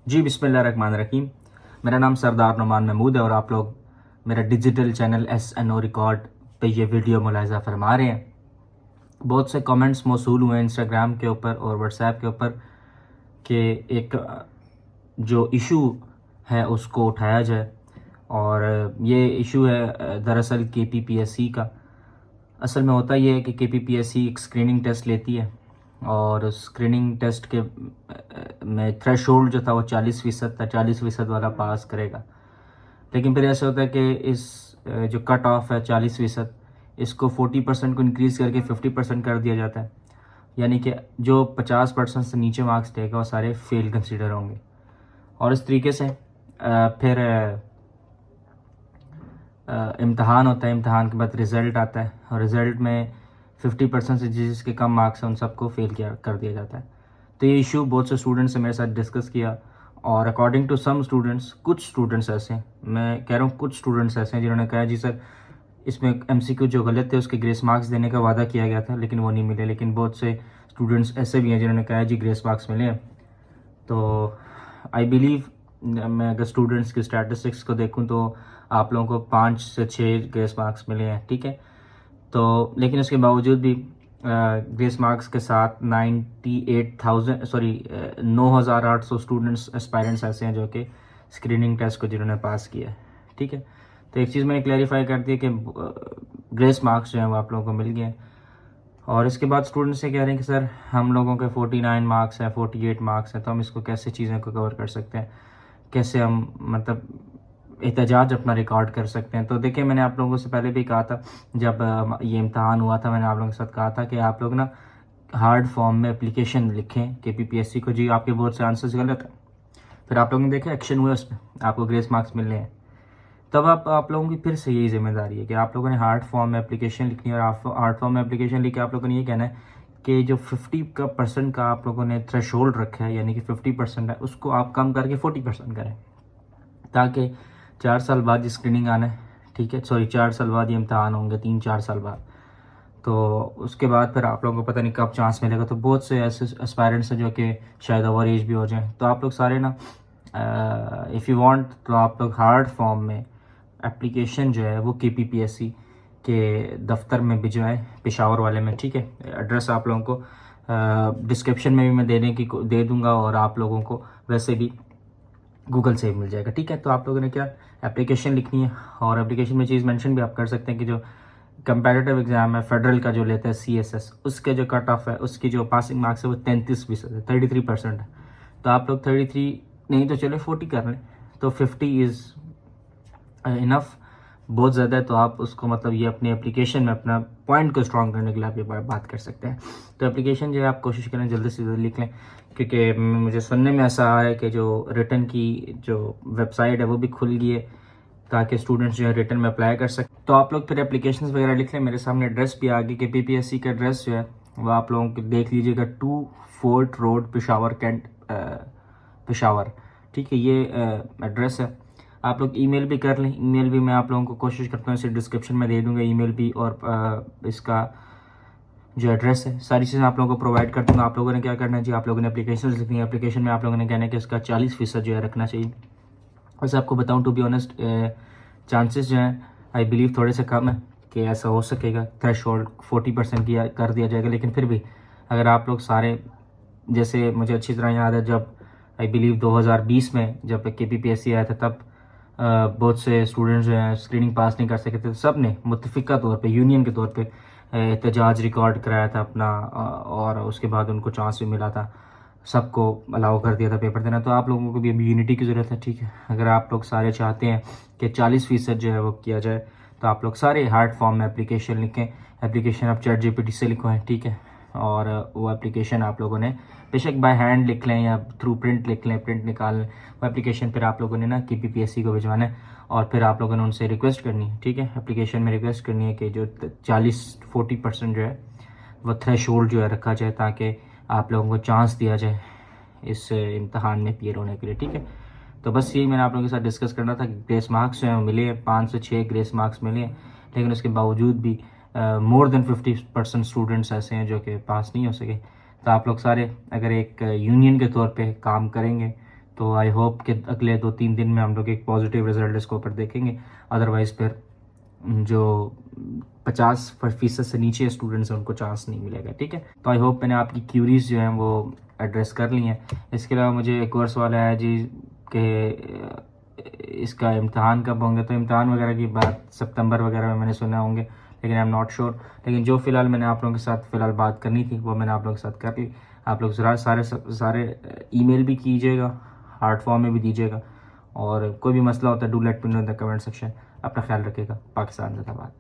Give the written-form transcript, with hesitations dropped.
जी बिस्मिल्लाहिर्रहमानिर्रहीम। मेरा नाम सरदार नुमान महमूद है और आप लोग मेरा डिजिटल चैनल SNO रिकॉर्ड पे ये वीडियो मुलाहिज़ा फरमा रहे हैं। बहुत से कमेंट्स मौसूल हुए इंस्टाग्राम के ऊपर और व्हाट्सएप के ऊपर कि एक जो इशू है उसको उठाया जाए, और ये इशू है दरअसल KPPSC का। असल में होता ये है कि KPPSC एक स्क्रीनिंग टेस्ट लेती है और उस स्क्रीनिंग टेस्ट के में थ्रेशोल्ड जो था वो 40% था, 40% वाला पास करेगा। लेकिन फिर ऐसा होता है कि इस जो कट ऑफ है 40%, इसको 40% को इंक्रीज़ करके 50% कर दिया जाता है। यानी कि जो 50% से नीचे मार्क्स लेगा वो सारे फेल कंसीडर होंगे। और इस तरीके से फिर इम्तहान होता है। इम्तहान के बाद रिज़ल्ट आता है और रिज़ल्ट में 50% से जिसके कम मार्क्स हैं उन सबको फेल किया कर दिया जाता है। तो ये इशू बहुत से स्टूडेंट्स से मेरे साथ डिस्कस किया, और अकॉर्डिंग टू सम स्टूडेंट्स, कुछ स्टूडेंट्स ऐसे हैं, मैं कह रहा हूँ कुछ स्टूडेंट्स ऐसे हैं जिन्होंने कहा जी सर इसमें MCQ जो गलत थे उसके ग्रेस मार्क्स देने का वादा किया गया था लेकिन वो नहीं मिले। लेकिन बहुत से स्टूडेंट्स ऐसे भी हैं जिन्होंने कहा जी ग्रेस मार्क्स मिले हैं। तो आई बिलीव, मैं अगर स्टूडेंट्स की स्टैटिस्टिक्स को देखूं तो आप लोगों को 5 से 6 ग्रेस मार्क्स मिले हैं, ठीक है। तो लेकिन उसके बावजूद भी ग्रेस मार्क्स के साथ 9,800 स्टूडेंट्स एस्पायरेंट्स ऐसे हैं जो कि स्क्रीनिंग टेस्ट को जिन्होंने पास किया है, ठीक है। तो एक चीज़ मैंने क्लैरिफाई कर दी कि ग्रेस मार्क्स जो हैं वो आप लोगों को मिल गए हैं। और इसके बाद स्टूडेंट्स से कह रहे हैं कि सर हम लोगों के 49 मार्क्स हैं, 48 मार्क्स हैं, तो हम इसको कैसे चीज़ों को कवर कर सकते हैं, कैसे हम मतलब एहतजाज अपना रिकॉर्ड कर सकते हैं। तो देखिए, मैंने आप लोगों से पहले भी कहा था, जब ये इम्तहान हुआ था मैंने आप लोगों के साथ कहा था कि आप लोग ना हार्ड फॉर्म में एप्लीकेशन लिखें KPPSC को। जी आपके बहुत से आंसर्स गलत हैं, फिर आप लोगों ने देखा एक्शन हुआ, उसमें आपको ग्रेस मार्क्स मिलने हैं। तब आप लोगों की फिर से यही जिम्मेदारी है कि आप लोगों ने हार्ड फॉर्म में एप्लीकेशन लिखनी है, और आप हार्ड फॉर्म में एप्लीकेशन लिख के आप लोगों ने ये कहना है कि जो 50% का आप लोगों ने थ्रेशोल्ड रखा है, यानी कि 50% है, उसको आप कम करके 40% करें, ताकि 4 साल बाद ये स्क्रीनिंग आना है, ठीक है, सॉरी 4 साल बाद ये इम्तहान होंगे, 3-4 साल बाद। तो उसके बाद फिर आप लोगों को पता नहीं कब चांस मिलेगा। तो बहुत से ऐसे एस्पायरेंट्स हैं जो कि शायद ओवर एज भी हो जाएं। तो आप लोग सारे ना, इफ़ यू वांट, तो आप लोग हार्ड फॉर्म में एप्लीकेशन जो है वो KPPSC के दफ्तर में भिजवाएं, पेशावर वाले में, ठीक है। एड्रेस आप लोगों को डिस्क्रिप्शन में भी मैं दे दूंगा, और आप लोगों को वैसे भी गूगल से मिल जाएगा, ठीक है। तो आप लोगों ने क्या एप्लीकेशन लिखनी है, और एप्लीकेशन में चीज़ मेंशन भी आप कर सकते हैं कि जो कंपैरेटिव एग्जाम है फेडरल का जो लेता है CSS, उसके जो कट ऑफ है, उसकी जो पासिंग मार्क्स है वो 33% है, 33% है। तो आप लोग 33 नहीं तो चलो 40 कर लें, तो 50 इज़ इनफ, बहुत ज़्यादा है। तो आप उसको मतलब ये अपनी एप्लीकेशन में अपना पॉइंट को स्ट्रॉन्ग करने के लिए आप ये बात कर सकते हैं। तो एप्लीकेशन जो है आप कोशिश करें जल्दी से जल्दी लिख लें, क्योंकि मुझे सुनने में ऐसा आ रहा है कि जो रिटर्न की जो वेबसाइट है वो भी खुल गई है, ताकि स्टूडेंट्स जो है रिटर्न में अप्लाई कर सकें। तो आप लोग फिर एप्लीकेशन वगैरह लिख लें। मेरे सामने एड्रेस भी आ गई कि KPPSC का एड्रेस जो है वो आप लोगों को देख लीजिएगा, 2 Fort Road, Peshawar, Cantt, Peshawar, ठीक है। ये एड्रेस है। आप लोग ईमेल भी कर लें, ईमेल भी मैं आप लोगों को कोशिश करता हूँ इसे डिस्क्रिप्शन में दे दूँगा, ईमेल भी, और इसका जो एड्रेस है सारी चीज़ें आप लोगों को प्रोवाइड कर दूँगा। आप लोगों ने क्या करना है जी, आप लोगों ने एप्लीकेशन लिखनी है। एप्लीकेशन में आप लोगों ने कहना है कि इसका 40% जो है रखना चाहिए। वैसे आपको बताऊँ, टू बी ऑनेस्ट, चांसेस जो हैं आई बिलीव थोड़े से कम है कि ऐसा हो सकेगा, थ्रेशोल्ड 40% किया कर दिया जाएगा। लेकिन फिर भी अगर आप लोग सारे, जैसे मुझे अच्छी तरह याद है जब आई बिलीव 2020 में जब KPPSC आया था, तब बहुत से स्टूडेंट्स जो हैं स्क्रीनिंग पास नहीं कर सके थे। सब ने मुत्तफ़िका तौर पे, यूनियन के तौर पे एहतजाज रिकॉर्ड कराया था अपना, और उसके बाद उनको चांस भी मिला था, सबको अलाउ कर दिया था पेपर देना। तो आप लोगों को भी अभी यूनिटी की ज़रूरत है, ठीक है। अगर आप लोग सारे चाहते हैं कि 40% जो है वो किया जाए, तो आप लोग सारे हार्ड फॉर्म में एप्लीकेशन लिखें। एप्लीकेशन आप ChatGPT से लिखवाएं, ठीक है। और वो एप्लीकेशन आप लोगों ने बेशक बाय हैंड लिख लें या थ्रू प्रिंट लिख लें, प्रिंट निकाल लें। वो एप्लीकेशन फिर आप लोगों ने ना KPPSC को भिजवाना है, और फिर आप लोगों ने उनसे रिक्वेस्ट करनी है, ठीक है। एप्लीकेशन में रिक्वेस्ट करनी है कि जो 40% जो है वो थ्रेशोल्ड जो है रखा जाए, ताकि आप लोगों को चांस दिया जाए इस इम्तहान में अपीयर होने के लिए, ठीक है। तो बस यही मैंने आप लोगों के साथ डिस्कस करना था। ग्रेस मार्क्स जो हैं मिले हैं, 5 से 6 ग्रेस मार्क्स मिले हैं, लेकिन उसके बावजूद भी मोर देन 50% स्टूडेंट्स ऐसे हैं जो कि पास नहीं हो सके। तो आप लोग सारे अगर एक यूनियन के तौर पे काम करेंगे तो आई होप कि अगले 2-3 दिन में हम लोग एक पॉजिटिव रिजल्ट इसके ऊपर देखेंगे। अदरवाइज़ फिर जो 50% से नीचे स्टूडेंट्स हैं उनको चांस नहीं मिलेगा, ठीक है। तो आई होप मैंने आपकी क्यूरीज जो हैं वो एड्रेस कर ली हैं। इसके अलावा मुझे एक और सवाल आया जी कि इसका इम्तहान कब होंगे, तो इम्तहान वगैरह की बात सितंबर वगैरह में मैंने सुना होंगे, लेकिन आई एम नॉट श्योर। लेकिन जो फ़िलहाल मैंने आप लोगों के साथ फ़िलहाल बात करनी थी वो मैंने आप लोगों के साथ कर ली। आप लोग ज़रा सारे ईमेल भी कीजिएगा, हार्ड फॉर्म में भी दीजिएगा, और कोई भी मसला होता है do let me know in the comment section. अपना ख्याल रखिएगा। पाकिस्तान जिंदाबाद।